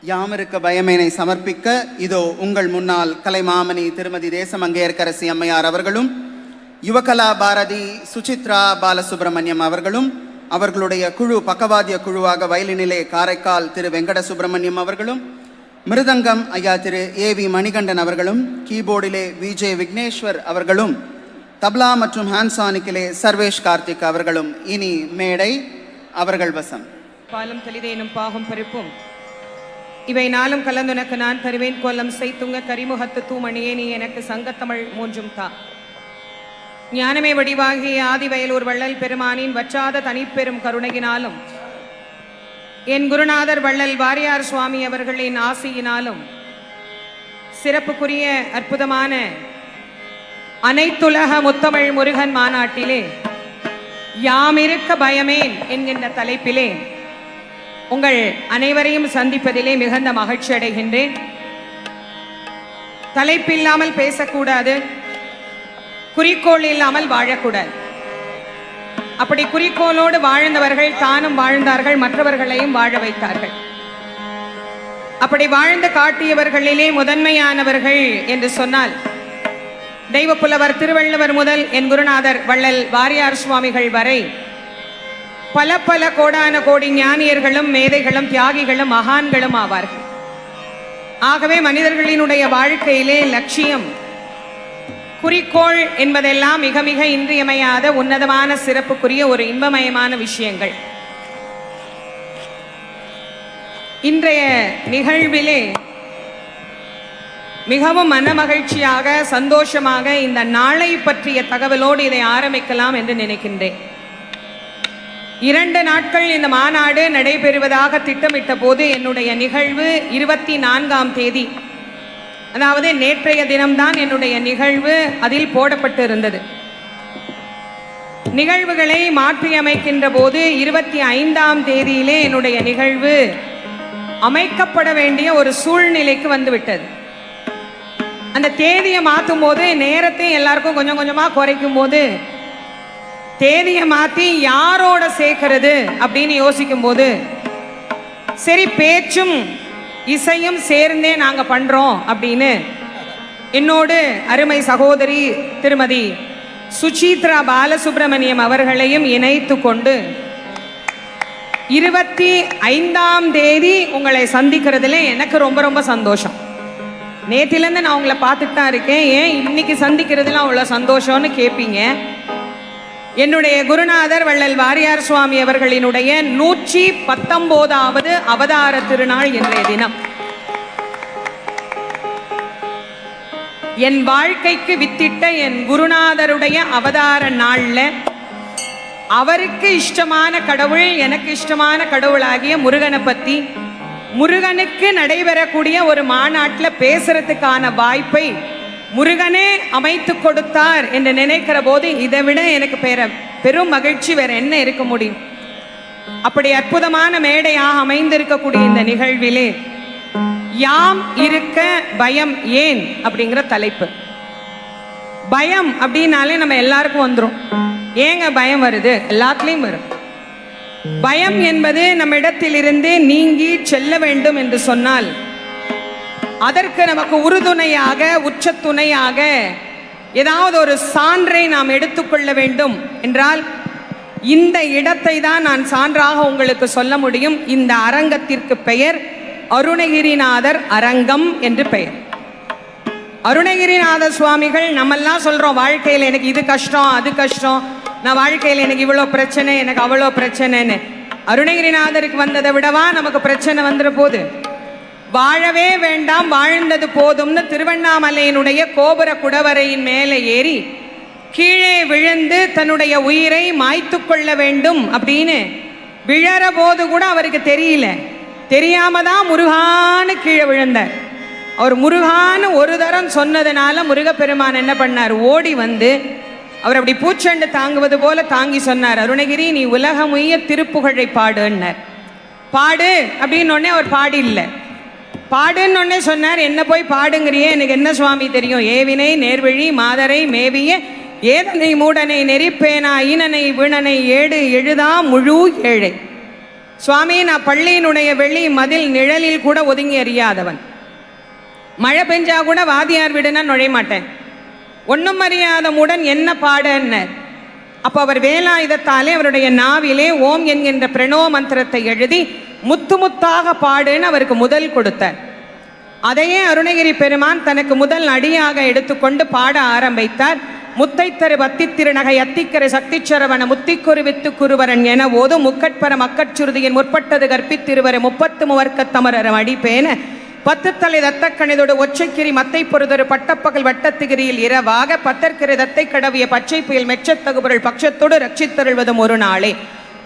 யாமிருக்க பயமேனை சமர்ப்பிக்க இதோ உங்கள் முன்னால் கலைமாமணி திருமதி தேசமங்கையர்க்கரசி அம்மையார் அவர்களும், யுவகலா பாரதி சுசித்ரா பாலசுப்ரமணியம் அவர்களும், அவர்களுடைய குழு பக்கவாத்திய குழுவாக வயலினிலே காரைக்கால் திரு வெங்கட சுப்பிரமணியம் அவர்களும், மிருதங்கம் ஐயா திரு ஏவி மணிகண்டன் அவர்களும், கீபோர்டிலே விஜே விக்னேஸ்வர் அவர்களும், தப்லா மற்றும் ஹான்சானிக்கிலே சர்வேஷ் கார்த்திக் அவர்களும். இனி மேடை அவர்கள் வசம். பாலும் தெளிதேனும் பாகும் பருப்பும் இவை நாளும் கலந்துனக்கு நான் தருவேன், கோலம் செய்துங்க கரிமுகத்து தூமணியே நீ எனக்கு சங்கத்தமிழ் மூன்றும் தா. ஞானமே வடிவாகிய ஆதிவயலூர் வள்ளல் பெருமானின் வற்றாத தனிப்பெரும் கருணையினாலும், என் குருநாதர் வள்ளல் வாரியார் சுவாமி அவர்களின் ஆசியினாலும், சிறப்புக்குரிய அற்புதமான அனைத்துலக முத்தமிழ் முருகன் மாநாட்டிலே யாமிருக்க பயமேன் என்கின்ற தலைப்பிலே உங்கள் அனைவரையும் சந்திப்பதிலே மிகுந்த மகிழ்ச்சி அடைகின்றேன். தலைப்பில்லாமல் பேசக்கூடாது, குறிக்கோள் இல்லாமல் வாழக்கூடாது. அப்படி குறிக்கோளோடு வாழ்ந்தவர்கள் தானும் வாழ்ந்தார்கள், மற்றவர்களையும் வாழ வைத்தார்கள். அப்படி வாழ்ந்து காட்டியவர்களிலே முதன்மையானவர்கள் என்று சொன்னால் தெய்வப்புலவர் திருவள்ளுவர் முதல் என் குருநாதர் வள்ளல் வாரியார் சுவாமிகள் வரை பல பல கோடான கோடி ஞானியர்களும் மேதைகளும் தியாகிகளும் மகான்களும் ஆவார்கள். ஆகவே மனிதர்களினுடைய வாழ்க்கையிலே லட்சியம், குறிக்கோள் என்பதெல்லாம் மிக மிக இன்றியமையாத உன்னதமான சிறப்புக்குரிய ஒரு இன்பமயமான விஷயங்கள். இன்றைய நிகழ்விலே மிகவும் மனமகிழ்ச்சியாக சந்தோஷமாக இந்த நாளை பற்றிய தகவலோடு இதை ஆரம்பிக்கலாம் என்று நினைக்கின்றேன். 2 நாட்கள் இந்த மாநாடு நடைபெறுவதாக திட்டமிட்ட போது என்னுடைய நிகழ்வு 24ஆம் தேதி, அதாவது நேற்றைய தினம்தான் என்னுடைய நிகழ்வு அதில் போடப்பட்டு இருந்தது. நிகழ்வுகளை மாற்றியமைக்கின்ற போது 25ஆம் தேதியிலே என்னுடைய நிகழ்வு அமைக்கப்பட வேண்டிய ஒரு சூழ்நிலைக்கு வந்துவிட்டது. அந்த தேதியை மாற்றும் போது நேரத்தை எல்லாருக்கும் கொஞ்சம் கொஞ்சமாக குறைக்கும் போது தேதியை மாற்றி யாரோட சேர்க்கிறது அப்படின்னு யோசிக்கும் போது, சரி பேச்சும் இசையும் சேர்ந்தே நாங்கள் பண்ணுறோம் அப்படின்னு என்னோடு அருமை சகோதரி திருமதி சுசித்ரா பாலசுப்ரமணியம் அவர்களையும் இணைத்து கொண்டு 25ஆம் தேதி உங்களை சந்திக்கிறதுல எனக்கு ரொம்ப ரொம்ப சந்தோஷம். நேத்திலேருந்து நான் உங்களை பார்த்துட்டு தான் இருக்கேன். ஏன் இன்னைக்கு சந்திக்கிறதுல அவ்வளோ சந்தோஷம்னு கேட்பீங்க. என்னுடைய குருநாதர் வள்ளல் வாரியார் சுவாமி அவர்களினுடைய 119வது அவதார திருநாள் இன்றைய தினம். என் வாழ்க்கைக்கு வித்திட்ட என் குருநாதருடைய அவதார நாளில் அவருக்கு இஷ்டமான கடவுள், எனக்கு இஷ்டமான கடவுளாகிய முருகனை பற்றி, முருகனுக்கு நடைபெறக்கூடிய ஒரு மாநாட்டில் பேசுறதுக்கான வாய்ப்பை முருகனே அமைத்து கொடுத்தார் என்று நினைக்கிற போது இதை விட எனக்கு பெரும் மகிழ்ச்சி வேற என்ன இருக்க முடியும். அப்படி அற்புதமான மேடையாக அமைந்திருக்கக்கூடிய இந்த நிகழ்விலே யாம் இருக்க பயம் ஏன் அப்படிங்கிற தலைப்பு. பயம் அப்படின்னாலே நம்ம எல்லாருக்கும் வந்துடும். ஏங்க பயம் வருது? எல்லாத்துலேயும் வரும். பயம் என்பது நம்ம இடத்திலிருந்து நீங்கி செல்ல வேண்டும் என்று சொன்னால் அதற்கு நமக்கு உறுதுணையாக உச்சத்துணையாக ஏதாவது ஒரு சான்றை நாம் எடுத்துக்கொள்ள வேண்டும் என்றால் இந்த இடத்தை தான் நான் சான்றாக உங்களுக்கு சொல்ல முடியும். இந்த அரங்கத்திற்கு பெயர் அருணகிரிநாதர் அரங்கம் என்று பெயர். அருணகிரிநாத சுவாமிகள் நம்மெல்லாம் சொல்கிறோம் வாழ்க்கையில் எனக்கு இது கஷ்டம் அது கஷ்டம், நான் வாழ்க்கையில் எனக்கு இவ்வளோ பிரச்சனை எனக்கு அவ்வளோ பிரச்சனைன்னு. அருணகிரிநாதருக்கு வந்ததை விடவா நமக்கு பிரச்சனை வந்துட போது? வாழவே வேண்டாம் வாழ்ந்தது போதும்னு திருவண்ணாமலையினுடைய கோபுர குடவரையின் மேலே ஏறி கீழே விழுந்து தன்னுடைய உயிரை மாய்த்து கொள்ள வேண்டும் அப்படின்னு விழற போது கூட அவருக்கு தெரியல. தெரியாம தான் முருகான்னு கீழே விழுந்தார். அவர் முருகான்னு ஒரு தரம் சொன்னதுனால முருகப்பெருமான் என்ன பண்ணார்? ஓடி வந்து அவர் அப்படி பூச்செண்டு தாங்குவது போல தாங்கி சொன்னார், அருணகிரி நீ உலகமுய்ய திருப்புகழை பாடுன்னார். பாடு அப்படின்னு ஒன்னே அவர் பாடி இல்லை. பாடுன்னு ஒன்னே சொன்னார். என்ன போய் பாடுங்கிறியே, எனக்கு என்ன சுவாமி தெரியும்? ஏவினை நேர்வழி மாதரை மேவிய ஏதனை மூடனை நெறிப்பேனா ஈனனை வீணனை ஏடு எழுதா முழு ஏழை சுவாமி, நான் பள்ளியினுடைய வெளி மதில் நிழலில் கூட ஒதுங்கி அறியாதவன். மழை பெஞ்சா கூட வாதியார் வீடுனா நுழைய மாட்டேன். ஒன்றும் அறியாத மூடன் என்ன பாடன்னர். அப்போ அவர் வேலாயுதத்தாலே அவருடைய நாவிலே ஓம் என்கின்ற பிரணவ மந்திரத்தை எழுதி முத்து முத்தாக பாடுன்னு அவருக்கு முதல் கொடுத்தார். அதையே அருணகிரி பெருமான் தனக்கு முதல் அடியாக எடுத்துக்கொண்டு பாட ஆரம்பித்தார். முத்தைத்தரு பத்தி திருநகை அத்திக்கரை சக்திச்சரவண முத்திக்குரு வித்து குருவரன் என ஓது முக்கட்பர மக்கட்சுருதியின் முற்பட்டது கற்பித்திருவர 33 தமரரம் அடிப்பேன 10 தலை தத்தக்கணிதோடு ஒற்றைக்கிரி மத்தை பொறுதொரு பட்டப்பகல் வட்டத்திகிரியில் இரவாக பத்தற்கிரை தத்தை கடவிய பச்சை புயல் மெச்சத்தகுபொருள் பட்சத்தோடு ரட்சித்தருள்வதும் ஒரு நாளே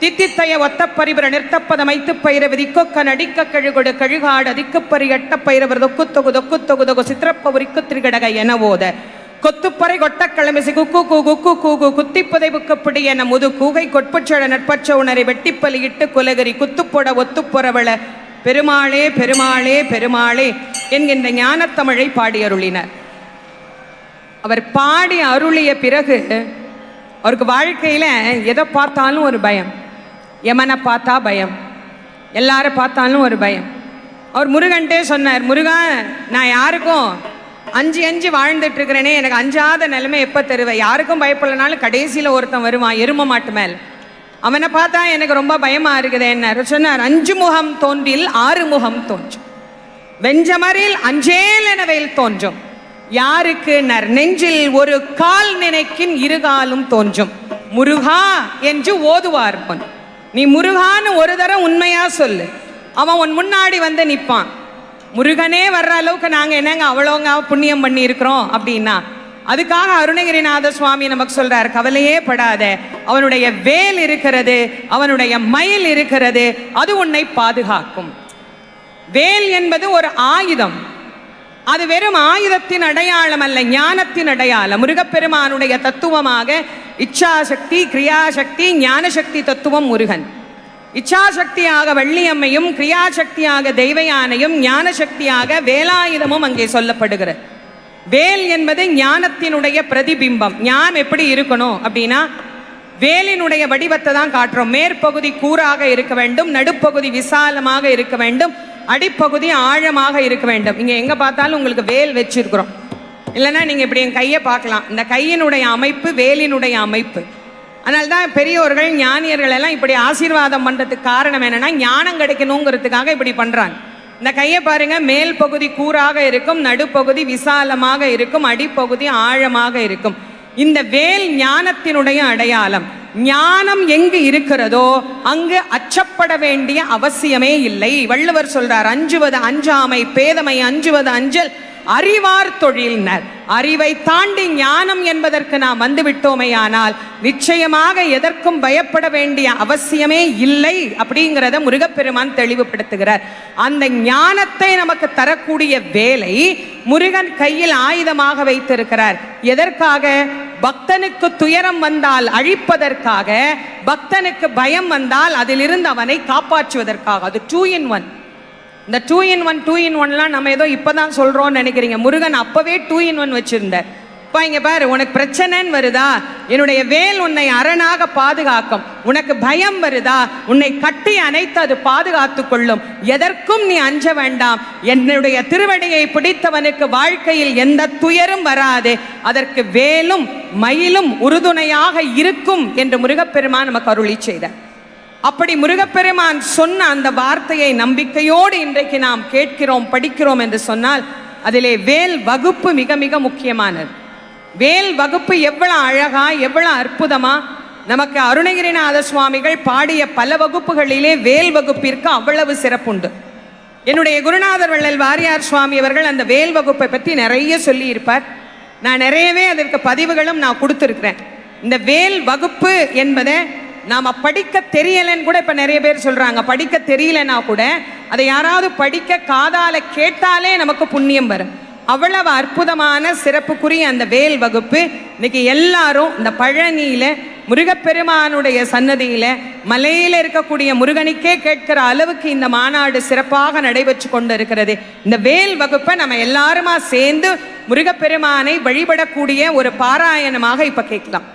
தித்தித்தைய ஒத்த பரிபுர நிறுத்தப்பத மைத்து பயிர விதிக்கொக்க நடிக்க கழுகொடு கழுகாடு அதிக்குப்பறி எட்ட பயிரவர் தொக்குத்தொகு தொக்குத்தொகுதொகு சித்திரப்பவுரிக்கு திரிகடக என ஓத கொத்துப்பறை கொட்டக்கிழமிசி குக்கு குக்கு கூகு குத்திப்பதை புக்கப்பிடி என முது கூகை கொட்புச்சழ நட்பச்ச உணரை வெட்டிப்பலி இட்டு குலகரி குத்துப்பொட ஒத்துப்பொறவள பெருமாளே பெருமாளே பெருமாளே என்கின்ற ஞானத்தமிழை பாடியருளினார். அவர் பாடி அருளிய பிறகு அவருக்கு வாழ்க்கையில் எதை பார்த்தாலும் ஒரு பயம். யமனை பார்த்தா பயம், எல்லாரும் பார்த்தாலும் ஒரு பயம். அவர் முருகன்ட்டே சொன்னார், முருகா, நான் யாருக்கும் அஞ்சு வாழ்ந்துட்டு இருக்கிறேனே, எனக்கு அஞ்சாத நிலைமை எப்போ தருவேன்? யாருக்கும் பயப்படலனாலும் கடைசியில் ஒருத்தன் வருவான் எரும மாட்டு மேல், அவனை பார்த்தா எனக்கு ரொம்ப பயமா இருக்குது என்ன சொன்னார். 5 முகம் தோன்றில் 6 முகம் தோன்றும், வெஞ்சமரில் அஞ்சேல் எனவேல் தோன்றும். யாருக்கு நெஞ்சில் ஒரு கால் நினைக்கின் 2 காலும் தோன்றும். முருகா என்று ஓதுவார் பொன். நீ முருகான்னு ஒரு தரம் உண்மையா சொல்லு, அவன் உன் முன்னாடி வந்து நிற்பான். முருகனே வர்ற அளவுக்கு நாங்கள் என்னங்க அவ்வளோங்க புண்ணியம் பண்ணி இருக்கிறோம் அப்படின்னா, அதுக்காக அருணகிரிநாத சுவாமி நமக்கு சொல்றார், கவலையே படாத, அவனுடைய வேல் இருக்கிறது, அவனுடைய மயில் இருக்கிறது, அது உன்னை பாதுகாக்கும். வேல் என்பது ஒரு ஆயுதம். அது வெறும் ஆயுதத்தின் அடையாளம் அல்ல, ஞானத்தின் அடையாளம். முருகப்பெருமானுடைய தத்துவமாக இச்சாசக்தி, கிரியாசக்தி, ஞானசக்தி தத்துவம் முருகன். இச்சாசக்தியாக வள்ளியம்மையும், கிரியாசக்தியாக தெய்வயானையும், ஞானசக்தியாக வேலாயுதமும் அங்கே சொல்லப்படுகிறது. வேல் என்பது ஞானத்தினுடைய பிரதிபிம்பம். ஞானம் எப்படி இருக்கணும் அப்படின்னா, வேலினுடைய வடிவத்தை தான் காட்டுறோம். மேற்பகுதி கூராக இருக்க வேண்டும், நடுப்பகுதி விசாலமாக இருக்க வேண்டும், அடிப்பகுதி ஆழமாக இருக்க வேண்டும். இங்கே எங்கே பார்த்தாலும் உங்களுக்கு வேல் வச்சிருக்கிறோம். இல்லைன்னா நீங்கள் இப்படி என் கையை பார்க்கலாம். இந்த கையினுடைய அமைப்பு வேலினுடைய அமைப்பு. அதனால்தான் பெரியோர்கள் ஞானியர்கள் எல்லாம் இப்படி ஆசீர்வாதம் பண்ணுறதுக்கு காரணம் என்னென்னா, ஞானம் கிடைக்கணுங்கிறதுக்காக இப்படி பண்ணுறாங்க. இந்த கையை பாருங்க, மேல் பகுதி கூராக இருக்கும், நடுப்பகுதி விசாலமாக இருக்கும், அடிப்பகுதி ஆழமாக இருக்கும். இந்த வேல் ஞானத்தினுடைய அடையாளம். ஞானம் எங்கு இருக்கிறதோ அங்கு அச்சப்பட வேண்டிய அவசியமே இல்லை. வள்ளுவர் சொல்றார், அஞ்சுவது அஞ்சாமை, பேதமை அஞ்சுவது அஞ்சல், அறிவார் தொழில்னர். அறிவை தாண்டி ஞானம் என்பதற்கு நாம் வந்துவிட்டோமே ஆனால் நிச்சயமாக எதற்கும் பயப்பட வேண்டிய அவசியமே இல்லை அப்படிங்கிறத முருகப்பெருமான் தெளிவுபடுத்துகிறார். அந்த ஞானத்தை நமக்கு தரக்கூடிய வேலை முருகன் கையில் ஆயுதமாக வைத்திருக்கிறார். எதற்காக? பக்தனுக்கு துயரம் வந்தால் அழிப்பதற்காக, பக்தனுக்கு பயம் வந்தால் அதிலிருந்து அவனை காப்பாற்றுவதற்காக. அது 2 in 1. இந்த 2 in 1 நம்ம ஏதோ இப்பதான் சொல்றோம்னு நினைக்கிறீங்க. முருகன் அப்பவே 2 in 1 வச்சிருந்தார். இப்போ இங்க பாரு, உனக்கு பிரச்சனைன்னு வருதா, என்னுடைய வேல் உன்னை அரணாக பாதுகாக்கும். உனக்கு பயம் வருதா, உன்னை கட்டி அணைத்து அது பாதுகாத்து கொள்ளும். எதற்கும் நீ அஞ்ச வேண்டாம். என்னுடைய திருவடியை பிடித்தவனுக்கு வாழ்க்கையில் எந்த துயரும் வராது. அதற்கு வேலும் மயிலும் உறுதுணையாக இருக்கும் என்று முருகப்பெருமான் நமக்கு அருளி செய்தார். அப்படி முருகப்பெருமான் சொன்ன அந்த வார்த்தையை நம்பிக்கையோடு இன்றைக்கு நாம் கேட்கிறோம், படிக்கிறோம் என்று சொன்னால் அதிலே வேல் வகுப்பு மிக மிக முக்கியமானது. வேல் வகுப்பு எவ்வளவு அழகா, எவ்வளவு அற்புதமா நமக்கு அருணகிரிநாத சுவாமிகள் பாடிய பல வகுப்புகளிலே வேல் வகுப்பிற்கு அவ்வளவு சிறப்புண்டு. என்னுடைய குருநாதர் வள்ளல் வாரியார் சுவாமி அவர்கள் அந்த வேல் வகுப்பை பற்றி நிறைய சொல்லி இருப்பார். நான் நிறையவே அதற்கு பதிவுகளும் நான் கொடுத்துருக்கிறேன். இந்த வேல் வகுப்பு என்பதை நாம் படிக்க தெரியலன்னு கூட இப்போ நிறைய பேர் சொல்கிறாங்க. படிக்க தெரியலன்னா கூட அதை யாராவது படிக்க காதால கேட்டாலே நமக்கு புண்ணியம் வரும். அவ்வளவு அற்புதமான சிறப்புக்குரிய அந்த வேல் வகுப்பு இன்னைக்கு எல்லாரும் இந்த பழனியில் முருகப்பெருமானுடைய சன்னதியில் மலையில் இருக்கக்கூடிய முருகனுக்கே கேட்கிற அளவுக்கு இந்த மாநாடு சிறப்பாக நடைபெற்று கொண்டு இருக்கிறது. இந்த வேல் வகுப்பை நம்ம எல்லாருமா சேர்ந்து முருகப்பெருமானை வழிபடக்கூடிய ஒரு பாராயணமாக இப்போ கேட்கலாம்.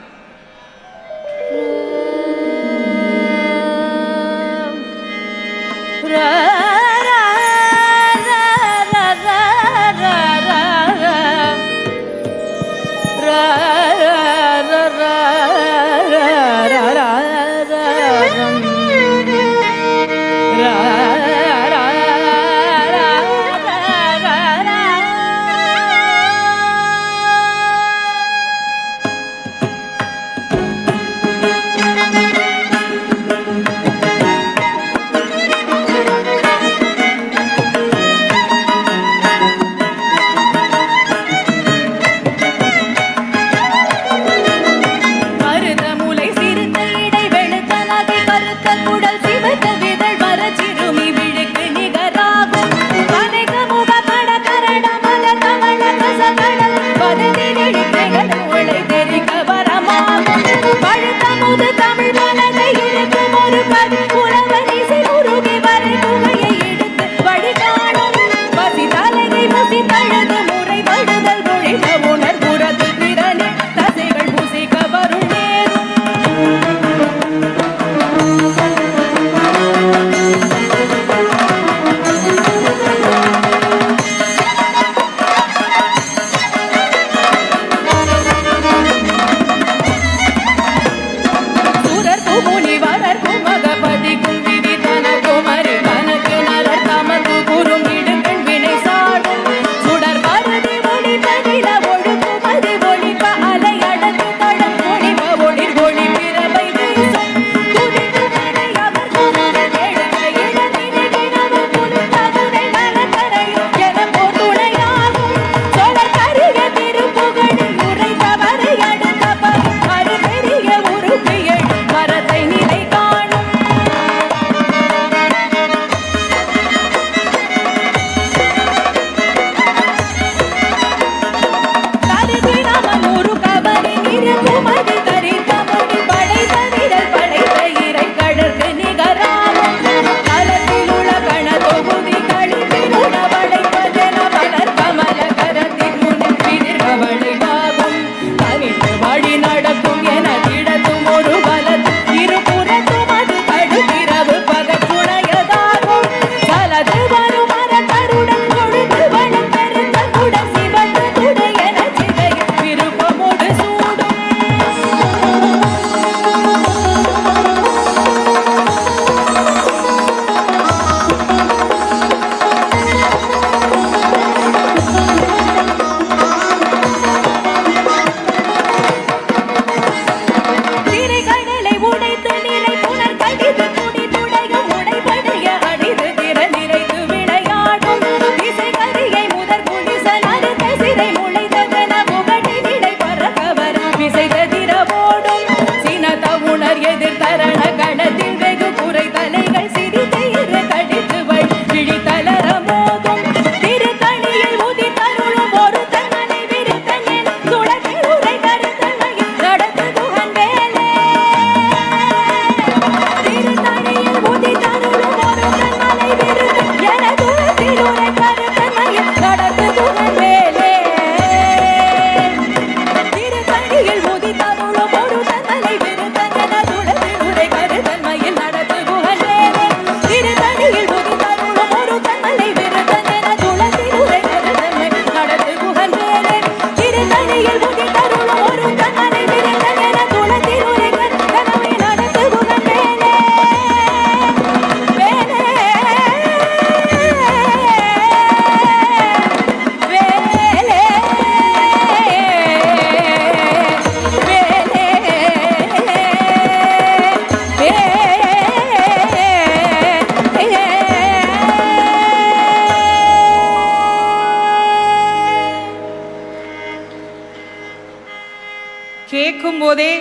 கேட்கும் போதே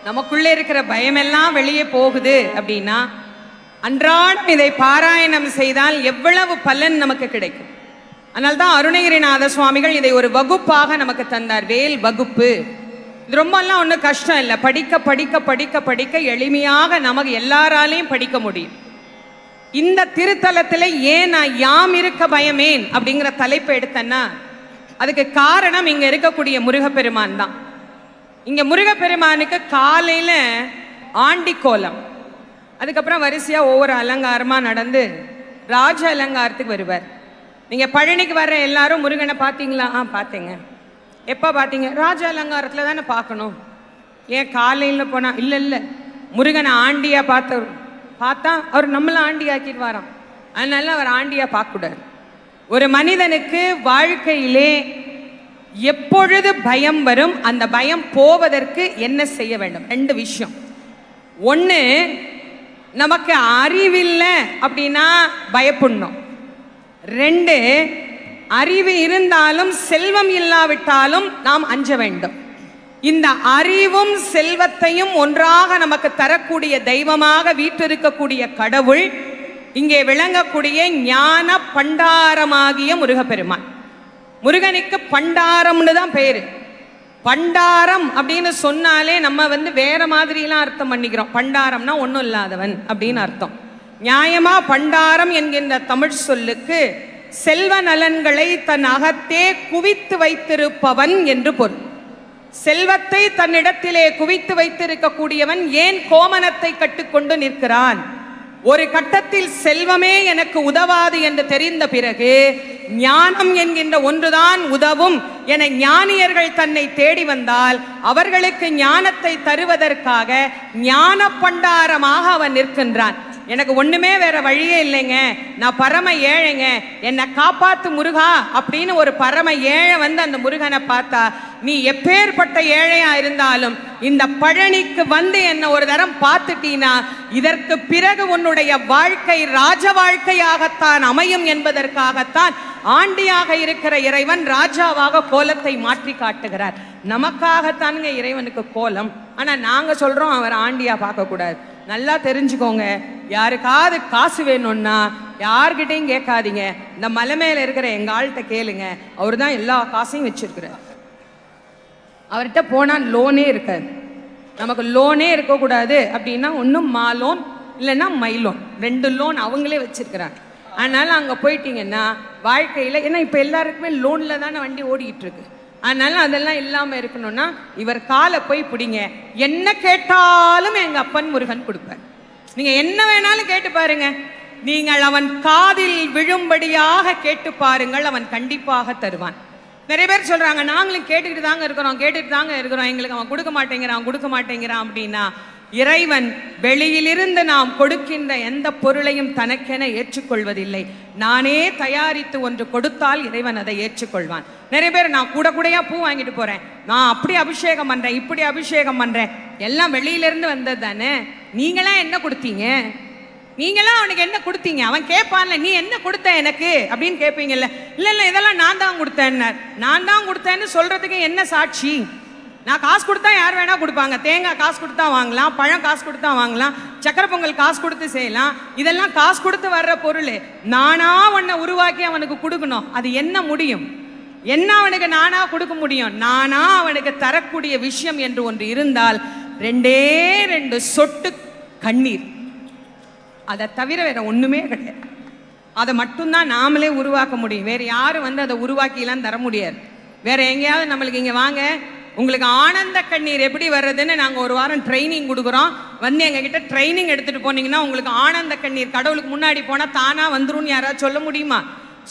நமக்குள்ளே இருக்கிற பயமெல்லாம் வெளியே போகுது அப்படின்னா அன்றாடம் இதை பாராயணம் செய்தால் எவ்வளவு பலன் நமக்கு கிடைக்கும். அதனால்தான் அருணகிரிநாத சுவாமிகள் இதை ஒரு வகுப்பாக நமக்கு தந்தார். வேல் வகுப்பு. இது ரொம்பலாம் ஒன்றும் கஷ்டம் இல்லை. படிக்க படிக்க படிக்க படிக்க எளிமையாக நமக்கு எல்லாராலையும் படிக்க முடியும். இந்த திருத்தலத்தில் ஏன் நான் யாம் இருக்க பயமேன் அப்படிங்கிற தலைப்பை எடுத்தேன்னா அதுக்கு காரணம் இங்க இருக்கக்கூடிய முருகப்பெருமான் தான். இங்க முருகப்பெருமானுக்கு காலையில ஆண்டி கோலம், அதுக்கப்புறம் வரிசையாக ஒவ்வொரு அலங்காரமாக நடந்து ராஜ அலங்காரத்துக்கு வருவார். நீங்கள் பழனிக்கு வர்ற எல்லாரும் முருகனை பார்த்தீங்களா? பார்த்தேங்க. எப்போ பார்த்தீங்க? ராஜ அலங்காரத்தில் தானே பார்க்கணும். ஏன் காலையில் போனால்? இல்லை, முருகனை ஆண்டியாக பார்த்தா அவர் நம்மளை ஆண்டி ஆக்கிடுவாராம். அதனால அவர் ஆண்டியாக பார்க்கக்கூடாது. ஒரு மனிதனுக்கு வாழ்க்கையிலே எப்பொழுது பயம் வரும், அந்த பயம் போவதற்கு என்ன செய்ய வேண்டும்? 2 விஷயம். ஒன்று, நமக்கு அறிவில்லை அப்படின்னா பயப்படணும். 2, அறிவு இருந்தாலும் செல்வம் இல்லாவிட்டாலும் நாம் அஞ்ச வேண்டும். இந்த அறிவும் செல்வத்தையும் ஒன்றாக நமக்கு தரக்கூடிய தெய்வமாக வீற்றிருக்கக்கூடிய கடவுள், இங்கே விளங்கக்கூடிய ஞான பண்டாரமாகிய முருகப்பெருமான். முருகனுக்கு பண்டாரம்னு தான் பேரு. பண்டாரம் அப்படின்னு சொன்னாலே நம்ம வேற மாதிரிலாம் அர்த்தம் பண்ணிக்கிறோம். பண்டாரம்னா ஒன்றும் இல்லாதவன் அப்படின்னு அர்த்தம். நியாயமா பண்டாரம் என்கின்ற தமிழ் சொல்லுக்கு செல்வ நலன்களை தன் அகத்தே குவித்து வைத்திருப்பவன் என்று பொருள். செல்வத்தை தன்னிடத்திலே குவித்து வைத்திருக்கக்கூடியவன் ஏன் கோமனத்தை கட்டுக்கொண்டு நிற்கிறான்? ஒரு கட்டத்தில் செல்வமே எனக்கு உதவாது என்று தெரிந்த பிறகு ஞானம் என்கின்ற ஒன்றுதான் உதவும் என ஞானியர்கள் தன்னை தேடி வந்தால் அவர்களுக்கு ஞானத்தை தருவதற்காக ஞான பண்டாரமாக அவன் நிற்கின்றான். எனக்கு ஒண்ணுமே வேற வழியே இல்லைங்க, நான் பரம ஏழைங்க, என்னை காப்பாத்து முருகா அப்படின்னு ஒரு பரம ஏழை அந்த முருகனை பார்த்தா, நீ எப்பேற்பட்ட ஏழையா இருந்தாலும் இந்த பழனிக்கு என்ன ஒரு தரம் பார்த்துட்டீனா இதற்கு பிறகு உன்னுடைய வாழ்க்கை ராஜ வாழ்க்கையாகத்தான் அமையும் என்பதற்காகத்தான் ஆண்டியாக இருக்கிற இறைவன் ராஜாவாக கோலத்தை மாற்றி காட்டுகிறார். நமக்காகத்தானுங்க இறைவனுக்கு கோலம். ஆனா நாங்க சொல்றோம் அவர் ஆண்டியா பார்க்க கூடாது. நல்லா தெரிஞ்சுக்கோங்க, யாருக்காவது காசு வேணும்னா யார்கிட்டையும் கேட்காதீங்க, இந்த மலை மேல இருக்கிற எங்க ஆள்கிட்ட கேளுங்க, அவர் தான் எல்லா காசையும் வச்சிருக்கிறார். அவர்கிட்ட போனால் லோனே இருக்காது. நமக்கு லோனே இருக்கக்கூடாது அப்படின்னா ஒன்றும் மா லோன் இல்லைன்னா மை லோன், 2 லோன் அவங்களே வச்சிருக்கிறாங்க. அதனால அங்கே போயிட்டீங்கன்னா வாழ்க்கையில், ஏன்னா இப்போ எல்லாருக்குமே லோனில் தானே வண்டி ஓடிக்கிட்டு இருக்கு. அதனால அதெல்லாம் இல்லாமல் இருக்கணும்னா இவர் காலை போய் பிடிங்க, என்ன கேட்டாலும் எங்கள் அப்பன் முருகன் கொடுப்பார். நீங்கள் என்ன வேணாலும் கேட்டு பாருங்க, நீங்கள் அவன் காதில் விழும்படியாக கேட்டு பாருங்கள், அவன் கண்டிப்பாக தருவான். நிறைய பேர் சொல்றாங்க, நாங்களும் கேட்டுக்கிட்டு தாங்க இருக்கிறோம், எங்களுக்கு அவன் கொடுக்க மாட்டேங்கிறான் அப்படின்னா, இறைவன் வெளியிலிருந்து நாம் கொடுக்கின்ற எந்த பொருளையும் தனக்கென ஏற்றுக்கொள்வதில்லை. நானே தயாரித்து ஒன்று கொடுத்தால் இறைவன் அதை ஏற்றுக்கொள்வான். நிறைய பேர் நான் கூடையா பூ வாங்கிட்டு போறேன், நான் அப்படி அபிஷேகம் பண்றேன், இப்படி அபிஷேகம் பண்றேன், எல்லாம் வெளியிலிருந்து வந்தது தானே, நீங்களாம் என்ன கொடுத்தீங்க, நீங்களாம் அவனுக்கு என்ன கொடுத்தீங்க? அவன் கேட்பான்ல, நீ என்ன கொடுத்த எனக்கு அப்படின்னு கேட்பீங்கல்ல. இல்லை இதெல்லாம் நான் தான் கொடுத்தேன்னு சொல்றதுக்கு என்ன சாட்சி? நான் காசு கொடுத்தா யார் வேணா கொடுப்பாங்க. தேங்காய் காசு கொடுத்தா வாங்கலாம், பழம் காசு கொடுத்தா வாங்கலாம், சக்கரை பொங்கல் காசு கொடுத்து செய்யலாம். இதெல்லாம் காசு கொடுத்து வர்ற பொருள். நானா உன்னை உருவாக்கி அவனுக்கு கொடுக்கணும், அது என்ன முடியும்? என்ன அவனுக்கு நானா கொடுக்க முடியும்? நானா அவனுக்கு தரக்கூடிய விஷயம் என்று ஒன்று இருந்தால் 2 சொட்டு கண்ணீர், அதை தவிர வேற ஒண்ணுமே கிடையாது. அதை மட்டும்தான் நாமளே உருவாக்க முடியும். வேற யாரும் அதை உருவாக்கிலாம் தர முடியாது. வேற எங்கேயாவது நம்மளுக்கு இங்க வாங்க, உங்களுக்கு ஆனந்த கண்ணீர் எப்படி வர்றதுன்னு நாங்கள் ஒரு வாரம் ட்ரைனிங் கொடுக்குறோம், எங்ககிட்ட ட்ரைனிங் எடுத்துட்டு போனீங்கன்னா உங்களுக்கு ஆனந்த கண்ணீர் கடவுளுக்கு முன்னாடி போனால் தானா வந்துரும்னு யாராவது சொல்ல முடியுமா?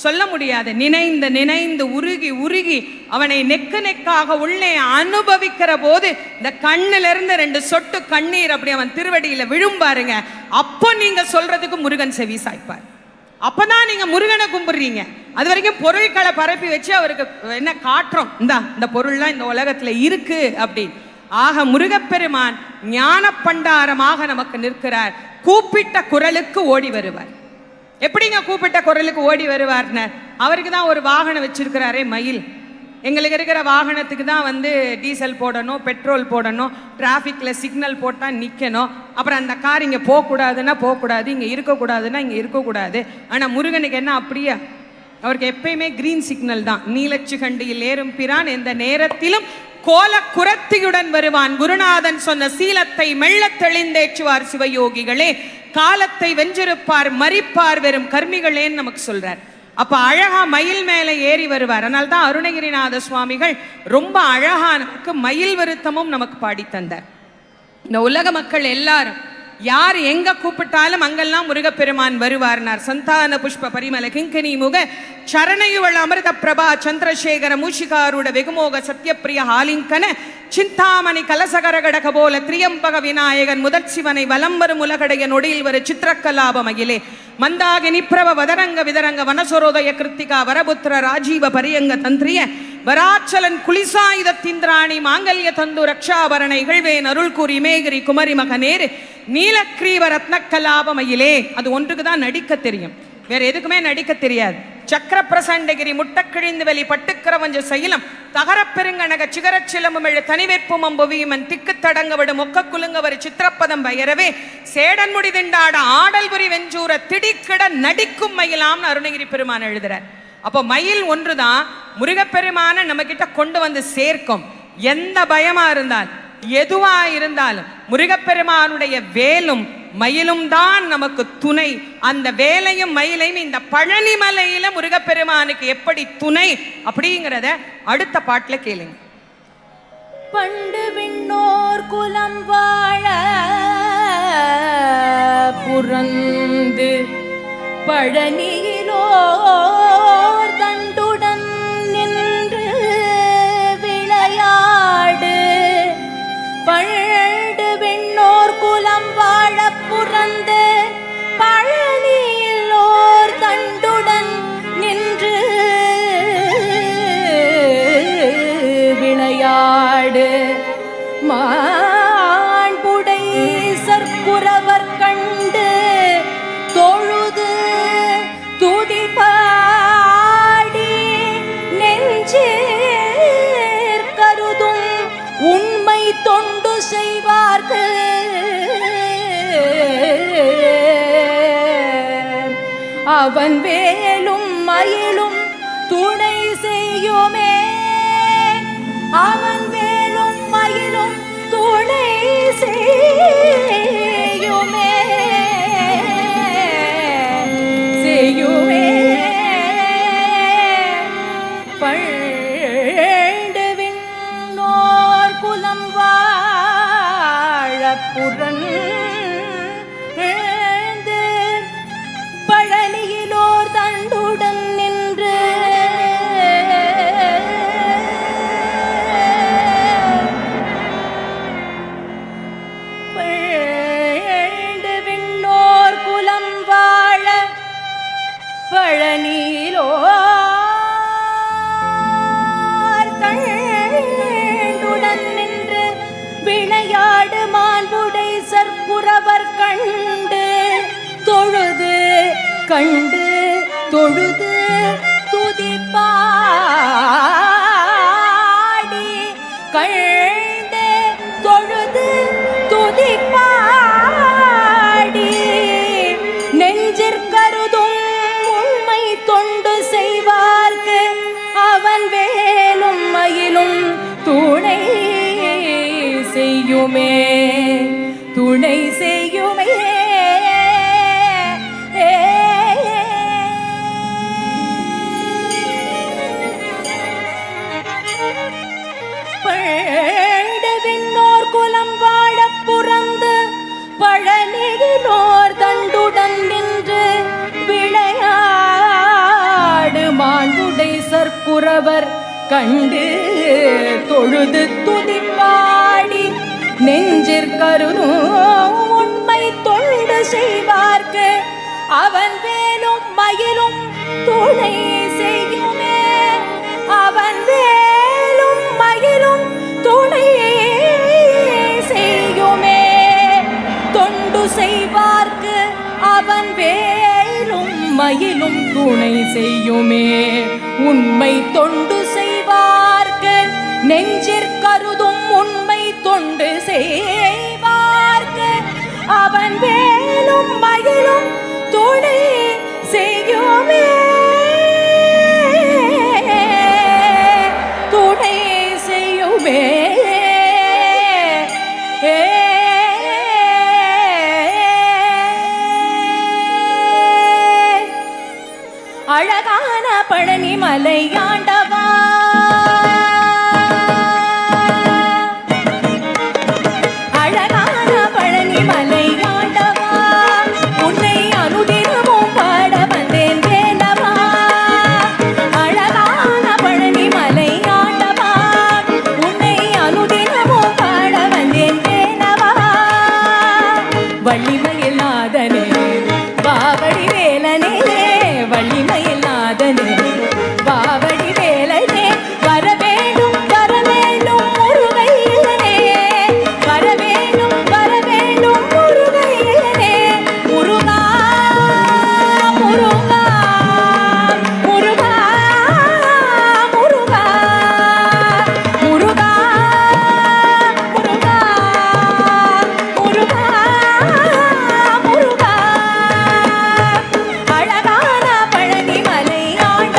சொல்ல முடியாது. நினைந்து உருகி அவனை நெக்காக உள்ளே அனுபவிக்கிற போது இந்த கண்ணிலிருந்து 2 சொட்டு கண்ணீர் அப்படி அவன் திருவடியில விழும்பாருங்க. அப்போ நீங்க சொல்றதுக்கு முருகன் செவி சாய்ப்பார். அப்பதான் நீங்க முருகனை கும்பிடுறீங்க. அது வரைக்கும் பொருட்களை பரப்பி வச்சு அவருக்கு என்ன காட்டுறோம், இந்த பொருள்லாம் இந்த உலகத்துல இருக்கு அப்படி. ஆக முருகப்பெருமான் ஞான பண்டாரமாக நமக்கு நிற்கிறார். கூப்பிட்ட குரலுக்கு ஓடி வருவார். எப்படிங்க கூப்பிட்ட குரலுக்கு ஓடி வருவார்னு? அவருக்கு தான் ஒரு வாகனம் வச்சிருக்கிறாரே, மயில். எங்களுக்கு இருக்கிற வாகனத்துக்கு தான் டீசல் போடணும், பெட்ரோல் போடணும், டிராஃபிக்கில் சிக்னல் போட்டால் நிற்கணும். அப்புறம் அந்த கார் இங்கே போகக்கூடாதுன்னா போகக்கூடாது, இங்கே இருக்கக்கூடாதுன்னா இங்கே இருக்கக்கூடாது. ஆனால் முருகனுக்கு என்ன அப்படியே? அவருக்கு எப்பயுமே கிரீன் சிக்னல் தான். நீலச்சிகண்டியில் ஏறும் பிரான் எந்த நேரத்திலும் கோல குரத்தியுடன் வருவான். குருநாதன் சொன்ன சீலத்தை மெல்ல தெளிந்தேற்றுவார் சிவயோகிகளே, காலத்தை வென்றிருப்பார் மறிப்பார் வெறும் கர்மிகளேன்னு நமக்கு சொல்றார். அப்ப அழகா மயில் மேல ஏறி வருவார். அதனால தான் அருணகிரிநாத சுவாமிகள் ரொம்ப அழகா நமக்கு மயில் விருத்தமும் நமக்கு பாடி தந்தார். இந்த உலக மக்கள் எல்லாரும் யார் எங்க கூப்பிட்டாலும் அங்கெல்லாம் முருகப்பெருமான் வருவார்னார். சந்தான புஷ்ப பரிமள கிங்கனி முக சரணையுவள் அமிர்த பிரபா சந்திரசேகர மூஷிகாருட வெகுமோக சத்யப்பிரிய ஹாலிங்கன சிந்தாமணி கலசகரகடக போல திரியம்பக விநாயகன் முதற் சிவனை வலம்பரும் உலகடைய நொடியில் வரு சித்திரக்கலாப மகிலே மந்தாகி நிப்ரவ வதரங்க விதரங்க வனசரோதய கிருத்திகா வரபுத்திர ராஜீவ பரியங்க தந்திரிய வராச்சலன் குலிசாயுதத்திந்திராணி மாங்கல்ய தந்து ரக்ஷாபரண இகழ்வேன் அருள் கூறி மேகிரி குமரி மகனேரு நீலக்ரீவ ரத்னக்கலாபமயிலே. அது ஒன்றுக்கு தான் நடிக்க தெரியும், வேற எதுக்குமே நடிக்க தெரியாது. சக்கர பிரசண்டகிரி முட்டக்கிழிந்து வெளி பட்டுக்கரவஞ்ச சைலம் தகர பெருங்கனக சிகரச் சிலம்புமிழ் தனிவேற்பும் அம்புவியுமன் திக்கு தடங்க விடும் ஒக்க குலுங்கவர் சித்திரப்பதம் பயரவே சேடன் முடி திண்டாட ஆடல் புரி வெஞ்சூர திடிக்கிட நடிக்கும் மயிலாம்னு அருணகிரி பெருமான் எழுதுறார். அப்போ மயில் ஒன்றுதான் முருகப்பெருமான நம்ம கிட்ட கொண்டு வந்து சேர்க்கும். எந்த பயமா இருந்தால் எதுவா இருந்தாலும் முருகப்பெருமானுடைய வேலும் மயிலும் தான் நமக்கு துணை. அந்த வேலையும் மயிலையும் இந்த பழனி மலையில முருகப்பெருமானுக்கு எப்படி துணை அப்படிங்கிறத அடுத்த பாட்டுல கேளுங்க. பண்டு விண்ணோர் குலம் வாழ புறந்து பழனியிலோர் தண்டுடன் நின்று விளையாடு. பண்டு விண்ணோர் குலம் வாழ புறந்து பழனியிலோர் தண்டுடன் நின்று விளையாடு. மாண்புடை சற்குரவர் கண்டு தொழுது துதி பாடி நெஞ்சேர் கருதும் உண்மை தொண்டு செய்வார்கள். அவன் வேலும் மயிலும் துணை செய்யுமே. அவன் வேலும் மயிலும் துணை செய்யுமே செய்யுமே. பண்டு விண்ணோர் குலம் வாழ புறந்து பழனியிலோர் தண்டுடன் நின்று பண்டு விண்ணோர் குலம் வாழ பழனியிலோர் தண்டுடன் நின்று விளையாடு. மாண்புடை சற்புரவர் கண்டு தொழுது கண்டு தொழுது துதி பாடி கண்டு தொழுது துதி பாடி நெஞ்சிற்கருதும் உண்மை தொண்டு செய்வார்க்கு அவன் வேலும் மயிலும் துணை செய்யுமே துணை செய்யுமே. பண்டு விண்ணோர் குலம் வாழ புறந்து பழனியிலோர் தண்டுடன் நின்று விளையாடு. மாண்புடை சற்புரவர் கண்டு தொழுது துதி பாடி நெஞ்சிற்கருதும் உண்மை தொண்டு செய்வார்க்கு அவன் வேலும் மயிலும் துணை செய்யுமே. அவன் வேலும் மயிலும் துணை செய்யுமே. தொண்டு செய்வார்க்கு அவன் வேலும் மயிலும் துணை செய்யுமே. உண்மை தொண்டு செய்வார்க்கு நெஞ்சிற்கருதும் உண்மை தொண்டு செய்வார்க்கு அவன் வேலும் மயிலும் துணை செய்யுமே துணை செய்யுமே. அழகான பழனி மலை ஆண்டவா அழகான பழனி மலை ஆண்டவா வள்ளிமயிலாதனே வாவடி வேலனே வரவேணும் முருகையனே வரவேணும் முருகையனே முருகா முருகா முருகா முருகா முருகா முருகா முருகா முருகா அழகான பழனிமலை ஆண்ட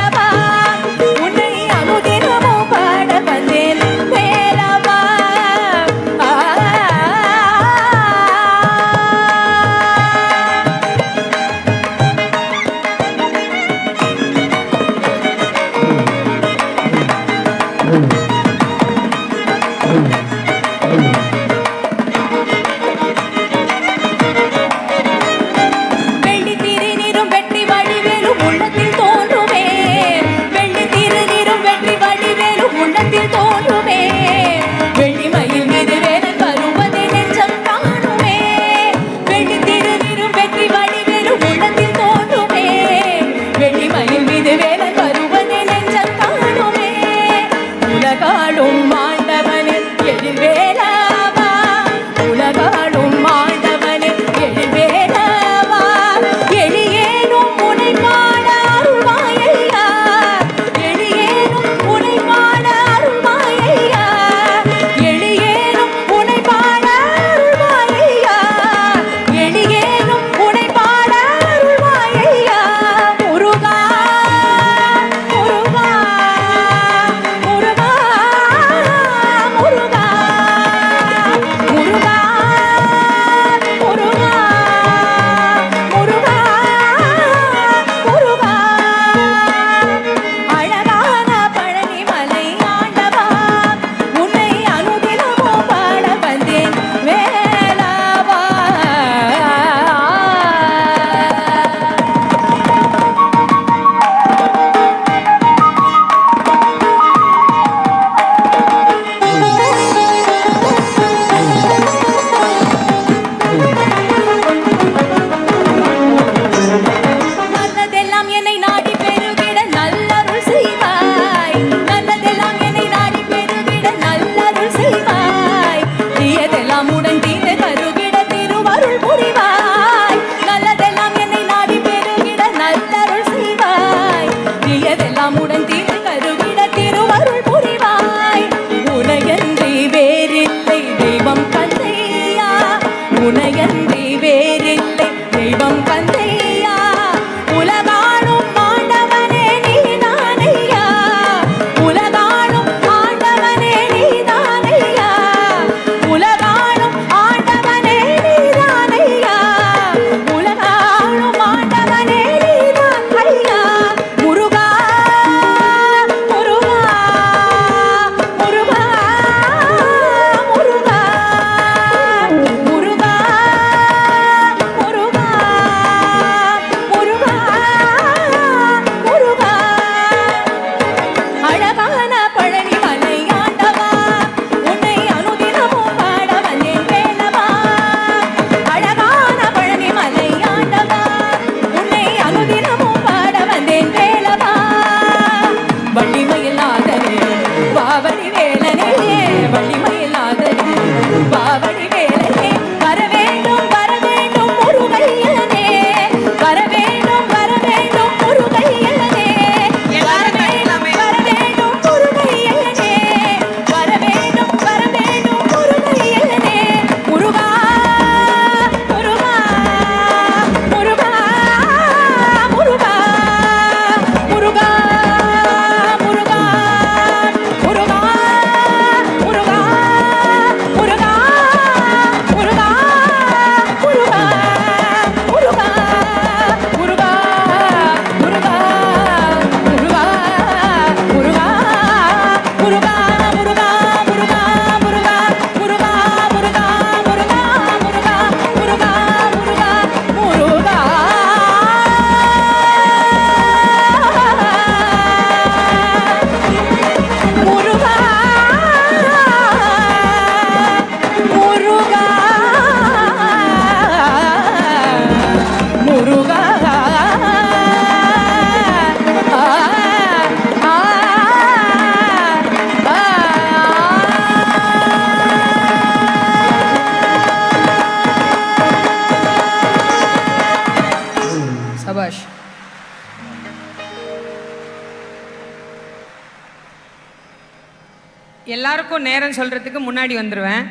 எல்லாருக்கும் நேரம் சொல்கிறதுக்கு முன்னாடி வந்துடுவேன்.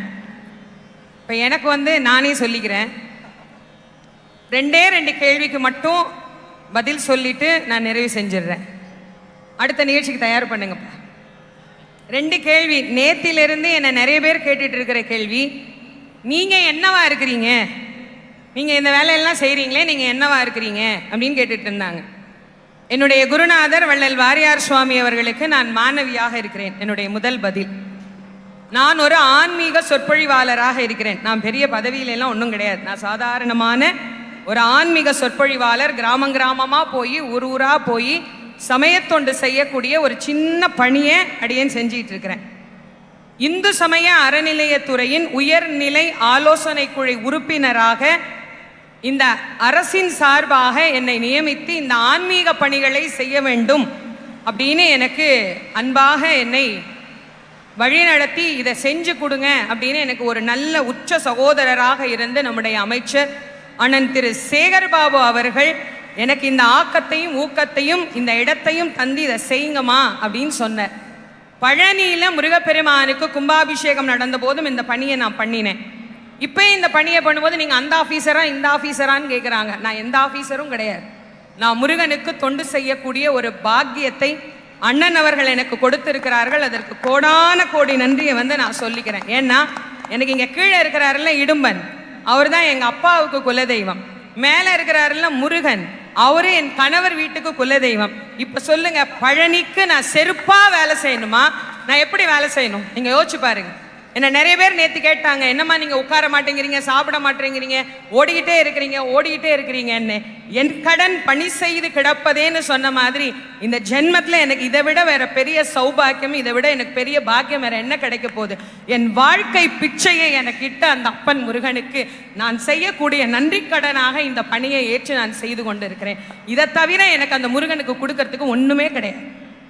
இப்போ எனக்கு நானே சொல்லிக்கிறேன். 2 கேள்விக்கு மட்டும் பதில் சொல்லிட்டு நான் நிறைவு செஞ்சிடுறேன். அடுத்த நிகழ்ச்சிக்கு தயார் பண்ணுங்கப்பா. 2 கேள்வி நேத்திலிருந்து என்னை நிறைய பேர் கேட்டுட்டு இருக்கிற கேள்வி. நீங்கள் என்னவா இருக்கிறீங்க, நீங்கள் இந்த வேலையெல்லாம் செய்கிறீங்களே, நீங்கள் என்னவா இருக்கிறீங்க அப்படின்னு கேட்டுட்டு இருந்தாங்க. என்னுடைய குருநாதர் வள்ளல் வாரியார் சுவாமி அவர்களுக்கு நான் மாணவியாக இருக்கிறேன். என்னுடைய முதல் பதில், நான் ஒரு ஆன்மீக சொற்பொழிவாளராக இருக்கிறேன். நான் பெரிய பதவியிலெல்லாம் ஒன்றும் கிடையாது. நான் சாதாரணமான ஒரு ஆன்மீக சொற்பொழிவாளர். கிராமமாக போய் ஊராக போய் சமயத்தொண்டு செய்யக்கூடிய ஒரு சின்ன பணியை அடியேன் செஞ்சிட்டு இருக்கிறேன். இந்து சமய அறநிலையத்துறையின் உயர்நிலை ஆலோசனை குழு உறுப்பினராக இந்த அரசின் சார்பாக என்னை நியமித்து இந்த ஆன்மீக பணிகளை செய்ய வேண்டும் அப்படின்னு எனக்கு அன்பாக என்னை வழிநடத்தி இதை செஞ்சு கொடுங்க அப்படின்னு எனக்கு ஒரு நல்ல உச்ச சகோதரராக இருந்து நம்முடைய அமைச்சர் அண்ணன் திரு சேகர் பாபு அவர்கள் எனக்கு இந்த ஆக்கத்தையும் ஊக்கத்தையும் இந்த இடத்தையும் தந்து இதை செய்யுங்கம்மா அப்படின்னு சொன்னார். பழனியில் முருகப்பெருமானுக்கு கும்பாபிஷேகம் நடந்த போதும் இந்த பணியை நான் பண்ணினேன். இப்போ இந்த பணியை பண்ணும்போது நீங்கள் அந்த ஆஃபீஸரா இந்த ஆஃபீஸரான்னு கேட்குறாங்க. நான் எந்த ஆஃபீஸரும் கிடையாது. நான் முருகனுக்கு தொண்டு செய்யக்கூடிய ஒரு பாக்கியத்தை அண்ணன் அவர்கள் எனக்கு கொடுத்திருக்கிறார்கள். அதற்கு கோடான கோடி நன்றியை நான் சொல்லிக்கிறேன். ஏன்னா எனக்கு இங்கே கீழே இருக்கிறாருல்ல இடும்பன், அவர் தான் எங்கள் அப்பாவுக்கு குலதெய்வம். மேலே இருக்கிறாருல்ல முருகன், அவரு என் கணவர் வீட்டுக்கு குலதெய்வம். இப்போ சொல்லுங்க, பழனிக்கு நான் செருப்பாக வேலை செய்யணுமா, நான் எப்படி வேலை செய்யணும்? நீங்கள் யோசிச்சு பாருங்க. என்ன நிறைய பேர் நேற்று கேட்டாங்க, என்னம்மா நீங்கள் உட்கார மாட்டேங்கிறீங்க, சாப்பிட மாட்டேங்கிறீங்க, ஓடிக்கிட்டே இருக்கிறீங்கன்னு. என் கடன் பணி செய்து கிடப்பதேன்னு சொன்ன மாதிரி இந்த ஜென்மத்தில் எனக்கு இதை விட வேற பெரிய சௌபாக்கியம், இதை விட எனக்கு பெரிய பாக்கியம் வேற என்ன கிடைக்க போகுது? என் வாழ்க்கை பிச்சையை எனக்கு இட்ட அந்த அப்பன் முருகனுக்கு நான் செய்யக்கூடிய நன்றி கடனாக இந்த பணியை ஏற்று நான் செய்து கொண்டு இருக்கிறேன். இதை தவிர எனக்கு அந்த முருகனுக்கு கொடுக்கறதுக்கு ஒன்றுமே கிடையாது.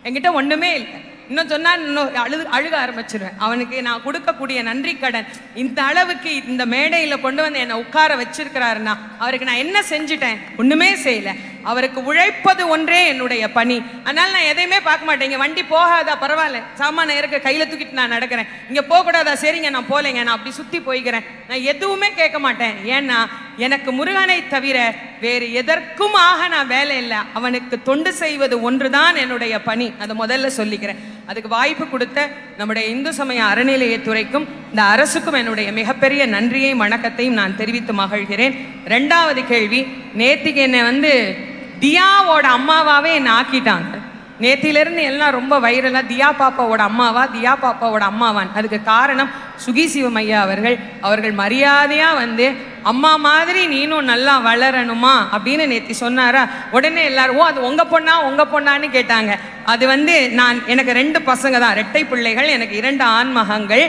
என்கிட்ட ஒன்றுமே இல்லை. இன்னும் சொன்னால் இன்னும் அழுக ஆரம்பிச்சிருவேன். அவனுக்கு நான் கொடுக்கக்கூடிய நன்றி கடன் இந்த அளவுக்கு இந்த மேடையில் கொண்டு வந்து என்னை உட்கார வச்சிருக்கிறாருன்னா அவருக்கு நான் என்ன செஞ்சுட்டேன்? ஒன்றுமே செய்யலை. அவருக்கு உழைப்பது ஒன்றே என்னுடைய பணி. அதனால் நான் எதையுமே பார்க்க மாட்டேன். இங்கே வண்டி போகாதா, பரவாயில்ல, சாமான இருக்க கையில் தூக்கிட்டு நான் நடக்கிறேன். இங்கே போகக்கூடாதா, சரிங்க நான் போகலைங்க, நான் அப்படி சுற்றி போய்க்கிறேன். நான் எதுவுமே கேட்க மாட்டேன். ஏன்னா எனக்கு முருகனை தவிர வேறு எதற்குமாக நான் வேலை இல்லை. அவனுக்கு தொண்டு செய்வது ஒன்றுதான் என்னுடைய பணி. அதை முதல்ல சொல்லிக்கிறேன். அதுக்கு வாய்ப்பு கொடுத்த நம்முடைய இந்து சமய அறநிலையத்துறைக்கும் இந்த அரசுக்கும் என்னுடைய மிகப்பெரிய நன்றியையும் வணக்கத்தையும் நான் தெரிவித்து மகிழ்கிறேன். 2வது கேள்வி, நேத்திக்கு என்னை தியாவோட அம்மாவாவே என்னை ஆக்கிட்டாங்க. நேத்திலிருந்து எல்லாம் ரொம்ப வைரலாக தியா பாப்பாவோட அம்மாவான். அதுக்கு காரணம் சுகி சிவமையா அவர்கள் மரியாதையாக அம்மா மாதிரி நீனும் நல்லா வளரணுமா அப்படின்னு நேத்தி சொன்னாரா. உடனே எல்லாரும் அது உங்கள் பொண்ணான்னு கேட்டாங்க. அது எனக்கு 2 பசங்க தான், 2 பிள்ளைகள். எனக்கு 2 ஆண்மகங்கள்.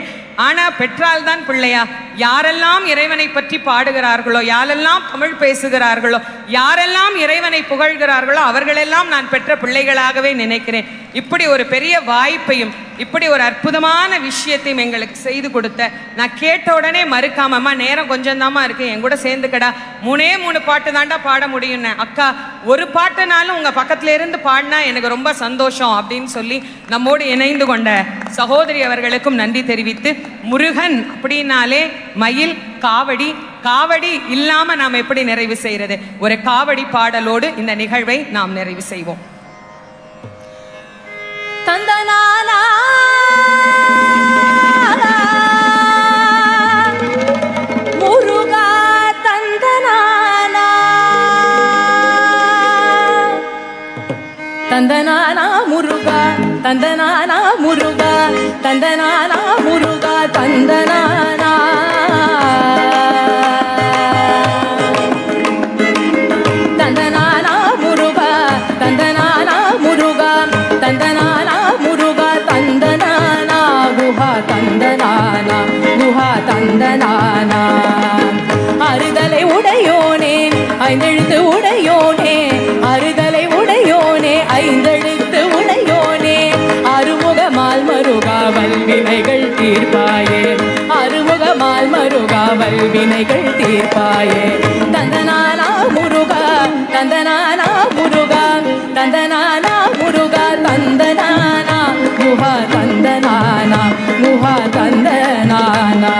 ஆனால் பெற்றால் தான் பிள்ளையா? யாரெல்லாம் இறைவனை பற்றி பாடுகிறார்களோ, யாரெல்லாம் தமிழ் பேசுகிறார்களோ, யாரெல்லாம் இறைவனை புகழ்கிறார்களோ அவர்களெல்லாம் நான் பெற்ற பிள்ளைகளாகவே நினைக்கிறேன். இப்படி ஒரு பெரிய வாய்ப்பையும் இப்படி ஒரு அற்புதமான விஷயத்தையும் எங்களுக்கு செய்து கொடுத்த, நான் கேட்ட உடனே மறுக்காமம்மா நேரம் கொஞ்சம் தாம்மா இருக்கு, என் கூட சேர்ந்துக்கடா, 3 பாட்டு தாண்டா பாட முடியும்னு. அக்கா, ஒரு பாட்டுனாலும் உங்கள் பக்கத்துல இருந்து பாடினா எனக்கு ரொம்ப சந்தோஷம் அப்படின்னு சொல்லி நம்மோடு இணைந்து கொண்ட சகோதரி அவர்களுக்கும் நன்றி தெரிவித்து, முருகன் அப்படின்னாலே மயில், காவடி இல்லாம நாம் எப்படி நிறைவு செய்யறது? ஒரு காவடி பாடலோடு இந்த நிகழ்வை நாம் நிறைவு செய்வோம். தந்தனானா முருகா தந்தனானா, தந்தனானா முருகா, தந்தனானா முருகா, தந்தனானா முருகா, தந்தனானா தந்தனானா முருகா, தந்தனானா முருகா, தந்தனானா முருகா, தந்தனானா குஹா, தந்தனானா குஹா, தந்தனானா. அறுதலை உடையோனே, 5 எழுத்து உடையோனே, அறுதலை உடையோனே, 5 எழுத்து உடையோனே, அருமுகமால் மருகா வல்வினைகள் தீர்ப்பாயே, அருமுகமால் மருகா வல்வினைகள் தீர்ப்பாயே. தந்தனானா முருகா, தந்தனானா முருகா, தந்தனானா முருகா, தந்தனானா குஹா, தந்தனானா குஹா தந்தனானா.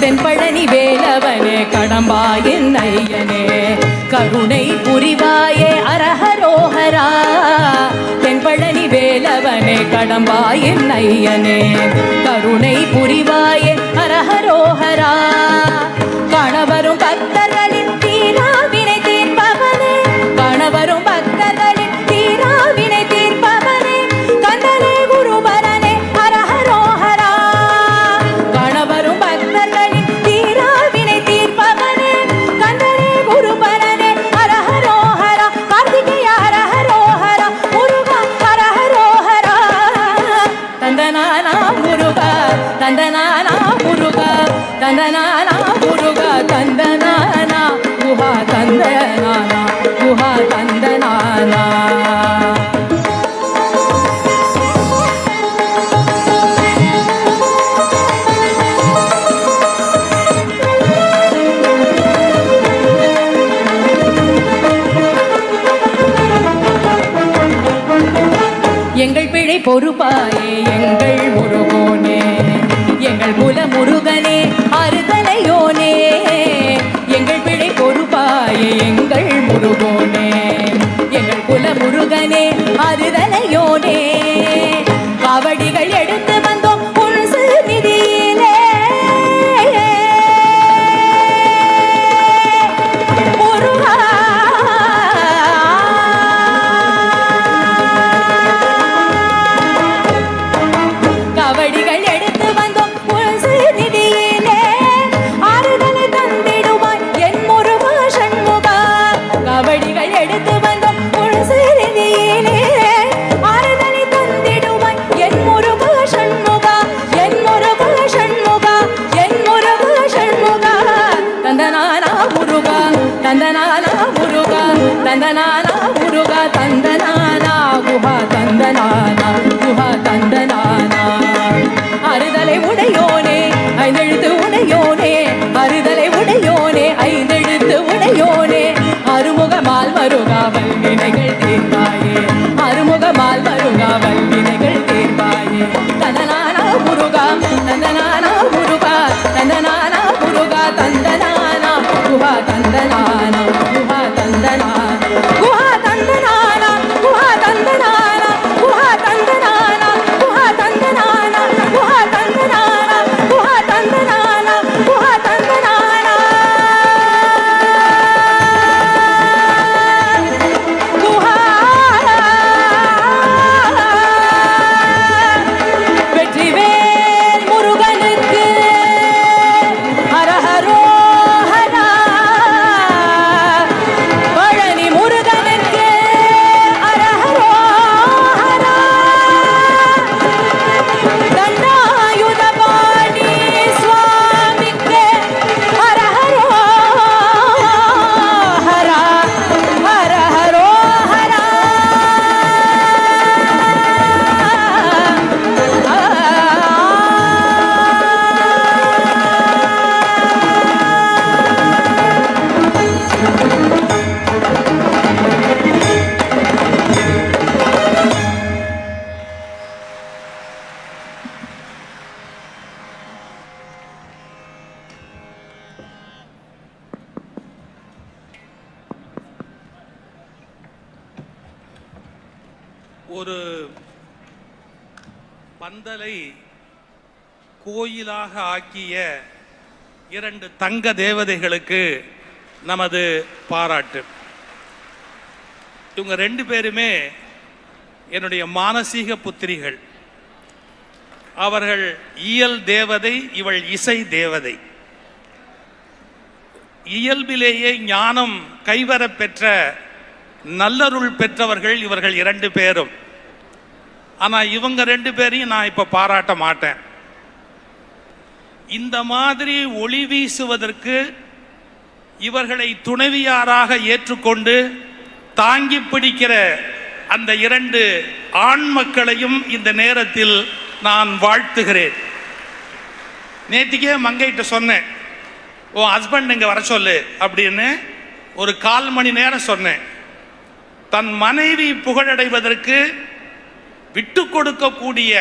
தென்பழனி வேலவனே கடம்பாயின் ஐயனே கருணை புரிவாயே அரஹரோஹரா. தென்பழனி வேலவனே கடம்பாயின் ஐயனே கருணை புரிவாயே அரஹரோஹரா. கணவரும் பக்தர்களின் தீராவினை தீர்ப்பவனே, கணவரும் பக்தர்களின் தீராவினை தீர்ப்பவனே, கந்தனே குருபரனே அரஹரோஹரா. கணவரும் பக்தர்களின் தீராவினை தீர்ப்பவனே, கந்தனே குருபரனே அரஹரோஹரா. கார்த்திகேய அரஹரோஹரா, முருகா அரஹரோஹரா. தந்தனானா முருகா, தந்தனானா முருகா, தந்தனானா முருகா, தந்தனானா குஹா தந்தனானா, குஹா தந்தனானா. எங்கள் பிழை பொறுப்பாயே எங்கள் முருகோனே, எங்கள் குல முருகனே அறுதலையோனே. எங்கள் பிழை பொறுப்பாயே எங்கள் முருகோனே, எங்கள் குல முருகனே அறுதலையோனே. காவடிகள் எடுத்து வந்தோம் உன் நிதியிலே, முருகா கவடிகள் எடுத்து வந்தோம் உன் நிதியிலே, ஆறுதலை தந்திடுவாய் என் முருகா சண்முகா. கவடிகள் எடுத்து வந்தோம் உன் நிதியிலே, ஆறுதலை தந்திடுவாய் என் முருகா சண்முகா, என் முருகா சண்முகா, என் முருகா சண்முகா. தந்தனானா முருகா, தந்தனானா முருகா, தந்தனானா முருகா, தந்தனானா குஹா தந்தனானா, குஹா தந்தனானா. அறுதலை உடையோனே ஐந்தெழுத்து உடையோனே, அறுதலை உடையோனே ஐந்தெழுத்து உடையோனே. அருமுகமால் மருகா வல்வினைகள் தீர்ப்பாயே, அருமுகமால் மருகா வல்வினைகள் தீர்ப்பாயே. தந்தனானா முருகா, தந்தனானா முருகா, தந்தனானா முருகா, தந்தனானா குஹா தந்தனானா, குஹா தந்தனானா, குஹா தந்தனானா, குஹா தந்தனானா, குஹா தந்தனானா, குஹா தந்தனானா, குஹா தந்தனானா, குஹா தந்தனானா, குஹா தந்தனானா. குஹா வெற்றிவேல் முருகனுக்கு அரஹரோஹரா. பழனி முருகனுக்கு அரஹரோஹரா. தண்டாயுதபாணி சுவாமிக்கு அரஹரோஹரா, அரஹரோஹரா. ஒரு பந்தலை கோயிலாக ஆக்கிய இரண்டு தங்க தேவதைகளுக்கு நமது பாராட்டு. இவங்க ரெண்டு பேருமே என்னுடைய மானசீக புத்திரிகள். அவர்கள் இயல் தேவதை, இவள் இசை தேவதை. இயல்பிலேயே ஞானம் கைவரப் பெற்ற நல்லருள் பெற்றவர்கள் இவர்கள் இரண்டு பேரும். ஆனால் இவங்க ரெண்டு பேரையும் நான் இப்போ பாராட்ட மாட்டேன். இந்த மாதிரி ஒளி வீசுவதற்கு இவர்களை துணைவியாராக ஏற்றுக்கொண்டு தாங்கி பிடிக்கிற அந்த இரண்டு ஆண் மக்களையும் இந்த நேரத்தில் நான் வாழ்த்துகிறேன். நேற்றுக்கே மங்கைகிட்ட சொன்னேன், உன் ஹஸ்பண்ட் இங்கே வர சொல்லு அப்படின்னு. ஒரு 1/4 மணி நேரம் சொன்னேன். தன் மனைவி புகழடைவதற்கு விட்டு கொடுக்கக்கூடிய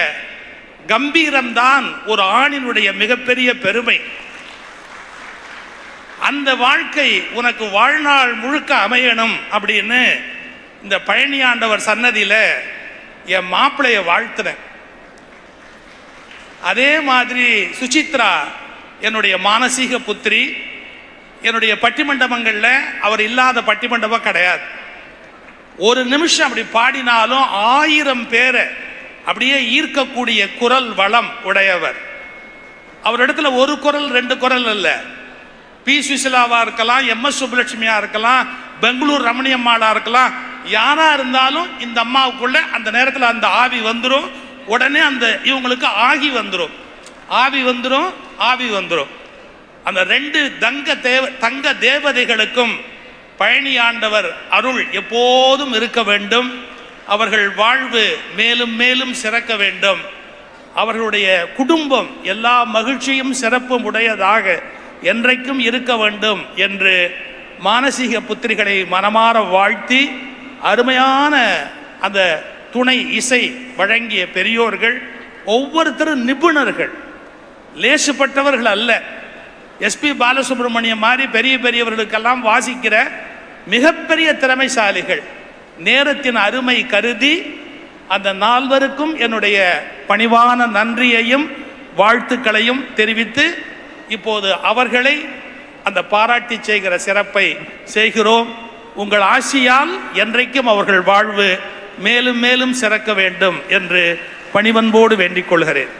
கம்பீரம்தான் ஒரு ஆணினுடைய மிகப்பெரிய பெருமை. அந்த வாழ்க்கை உனக்கு வாழ்நாள் முழுக்க அமையணும் அப்படின்னு இந்த பழனி ஆண்டவர் சன்னதியில் என் மாப்பிள்ளைய வாழ்த்துனேன். அதே மாதிரி சுசித்ரா என்னுடைய மானசீக புத்திரி. என்னுடைய பட்டிமண்டபங்களில் அவர் இல்லாத பட்டிமண்டபம் கிடையாது. ஒரு நிமிஷம் அப்படி பாடினாலும் 1000 பேரை அப்படியே ஈர்க்கக்கூடிய குரல் வளம் உடையவர். அவரிடத்துல ஒரு குரல் 2 குரல் இல்லை. பி சுசிலாவா இருக்கலாம், MS சுப்புலட்சுமியா இருக்கலாம், பெங்களூர் ரமணியம்மாளா இருக்கலாம், யாரா இருந்தாலும் இந்த அம்மாவுக்குள்ள அந்த நேரத்தில் அந்த ஆவி வந்துடும். உடனே அந்த இவங்களுக்கு ஆவி வந்துடும். அந்த 2 தங்க தேவதைகளுக்கும் பழனி ஆண்டவர் அருள் எப்போதும் இருக்க வேண்டும். அவர்கள் வாழ்வு மேலும் மேலும் சிறக்க வேண்டும். அவர்களுடைய குடும்பம் எல்லா மகிழ்ச்சியும் சிறப்பும் உடையதாக என்றைக்கும் இருக்க வேண்டும் என்று மானசீக புத்திரிகளை மனமாற வாழ்த்தி, அருமையான அந்த துணை இசை வழங்கிய பெரியோர்கள் ஒவ்வொருத்தரும் நிபுணர்கள், லேசுப்பட்டவர்கள் அல்ல. SP பாலசுப்ரமணியம் மாதிரி பெரியவர்களுக்கெல்லாம் வாசிக்கிற மிகப்பெரிய திறமைசாலிகள். நேரத்தின் அருமை கருதி அந்த 4வருக்கும் என்னுடைய பணிவான நன்றியையும் வாழ்த்துக்களையும் தெரிவித்து, இப்போது அவர்களை அந்த பாராட்டி செய்கிற சிறப்பை செய்கிறோம். உங்கள் ஆசியால் என்றைக்கும் அவர்கள் வாழ்வு மேலும் மேலும் சிறக்க வேண்டும் என்று பணிவன்போடு வேண்டிக் கொள்கிறேன்.